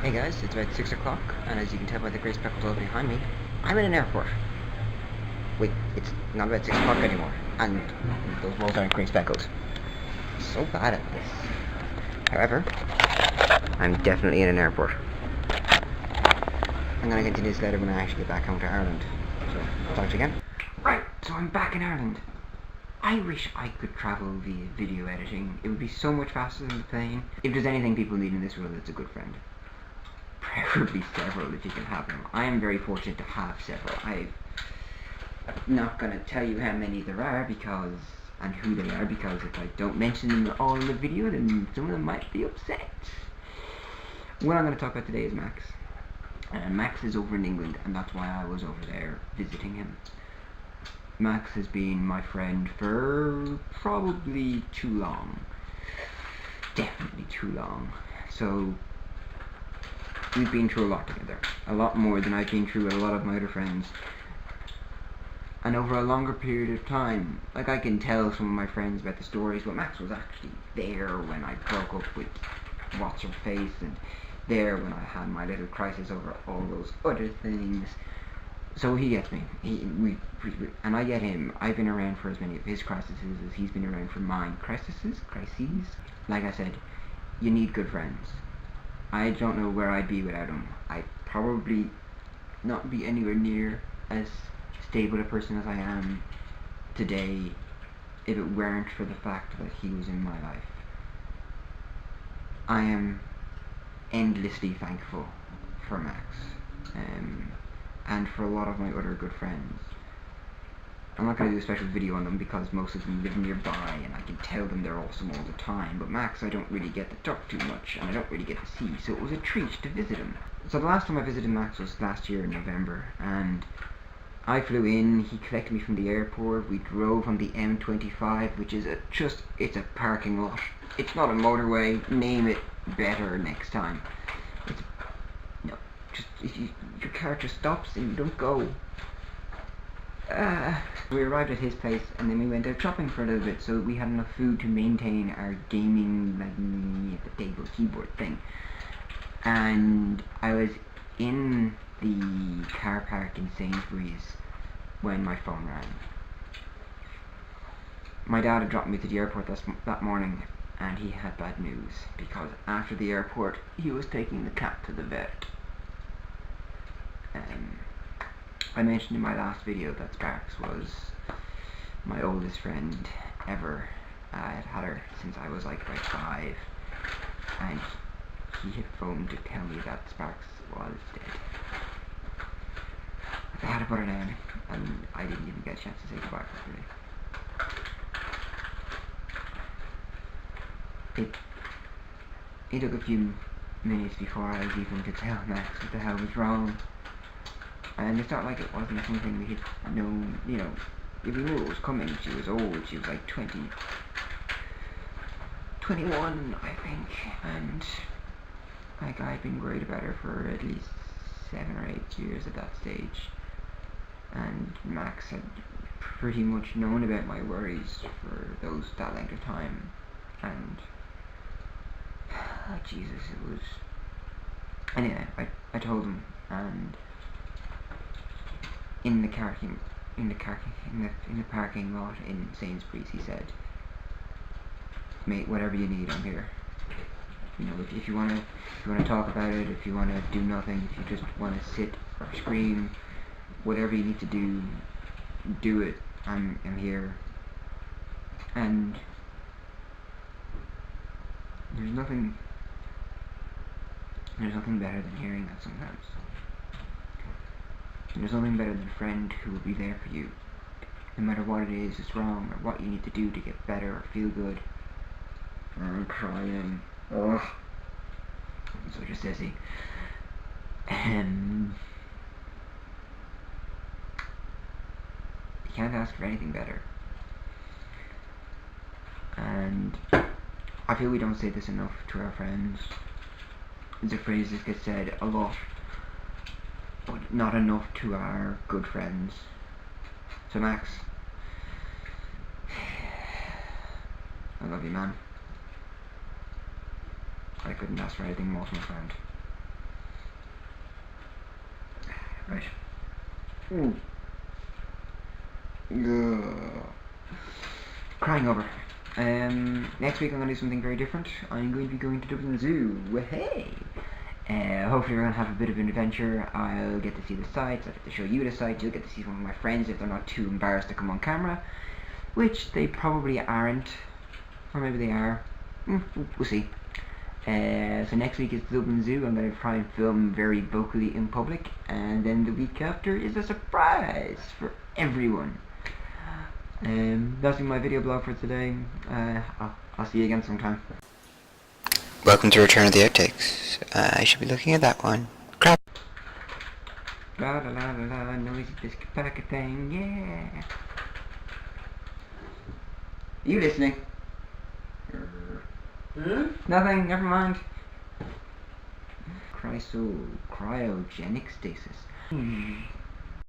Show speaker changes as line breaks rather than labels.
Hey guys, it's about 6 o'clock, and as you can tell by the grey speckles all behind me, I'm in an airport. Wait, it's not about 6 o'clock anymore, and those walls aren't grey speckles. So bad at this. However, I'm definitely in an airport. I'm gonna continue this later when I actually get back home to Ireland. So, talk to you again. Right, so I'm back in Ireland. I wish I could travel via video editing. It would be so much faster than the plane. If there's anything people need in this world, it's a good friend. Preferably several if you can have them. I am very fortunate to have several. I'm not going to tell you how many there are and who they are, because if I don't mention them all in the video, then some of them might be upset. What I'm going to talk about today is Max. Max is over in England, and that's why I was over there visiting him. Max has been my friend for probably too long. Definitely too long. So we've been through a lot together. A lot more than I've been through with a lot of my other friends. And over a longer period of time. Like, I can tell some of my friends about the stories, but Max was actually there when I broke up with What's Her Face, and there when I had my little crisis over all those other things. So he gets me. And I get him. I've been around for as many of his crises as he's been around for mine. Crises? Like I said, you need good friends. I don't know where I'd be without him. I'd probably not be anywhere near as stable a person as I am today if it weren't for the fact that he was in my life. I am endlessly thankful for Max, and for a lot of my other good friends. I'm not going to do a special video on them because most of them live nearby and I can tell them they're awesome all the time, but Max I don't really get to talk to much and I don't really get to see, so it was a treat to visit him. So the last time I visited Max was last year in November, and I flew in, he collected me from the airport, we drove on the M25, which is it's a parking lot. It's not a motorway, name it better next time. If your car just stops and you don't go. We arrived at his place and then we went out shopping for a little bit, so we had enough food to maintain our gaming, like, the table keyboard thing. And I was in the car park in Sainsbury's when my phone rang. My dad had dropped me to the airport that morning, and he had bad news, because after the airport he was taking the cat to the vet. I mentioned in my last video that Sparks was my oldest friend ever. I'd had her since I was like about 5, and he had phoned to tell me that Sparks was dead. I had to put her down, and I didn't even get a chance to say goodbye properly. It took a few minutes before I was even to tell Max what the hell was wrong. And it's not like it wasn't something we had known, if we knew it was coming. She was old, she was like 21, I think, and like I'd been worried about her for at least 7 or 8 years at that stage, and Max had pretty much known about my worries for that length of time, and Jesus, it was. Anyway, I told him, and in the parking lot in Sainsbury's, he said, "Mate, whatever you need, I'm here. If you wanna talk about it, if you wanna do nothing, if you just wanna sit or scream, whatever you need to do it. I'm here." And there's nothing better than hearing that sometimes. And there's nothing better than a friend who will be there for you, no matter what it is that's wrong, or what you need to do to get better or feel good. I'm crying. Ugh. I'm such a sissy. You can't ask for anything better. And I feel we don't say this enough to our friends. It's a phrase that gets said a lot, but not enough to our good friends. So Max, I love you, man. I couldn't ask for anything more from a friend. Right. Ooh. Ugh. Crying over. Next week I'm going to do something very different. I'm going to be going to Dublin Zoo. Hey! Hopefully we're going to have a bit of an adventure. I'll get to see the sights, I'll get to show you the sights, you'll get to see some of my friends if they're not too embarrassed to come on camera. Which they probably aren't. Or maybe they are. We'll see. So next week is Dublin Zoo. I'm going to try and film very vocally in public. And then the week after is a surprise for everyone. That's been my video blog for today. I'll see you again sometime. Welcome to Return of the Outtakes. I should be looking at that one. Crap. La la la la la, noisy biscuit packet thing, yeah. You listening? Nothing, never mind. Cryogenic stasis.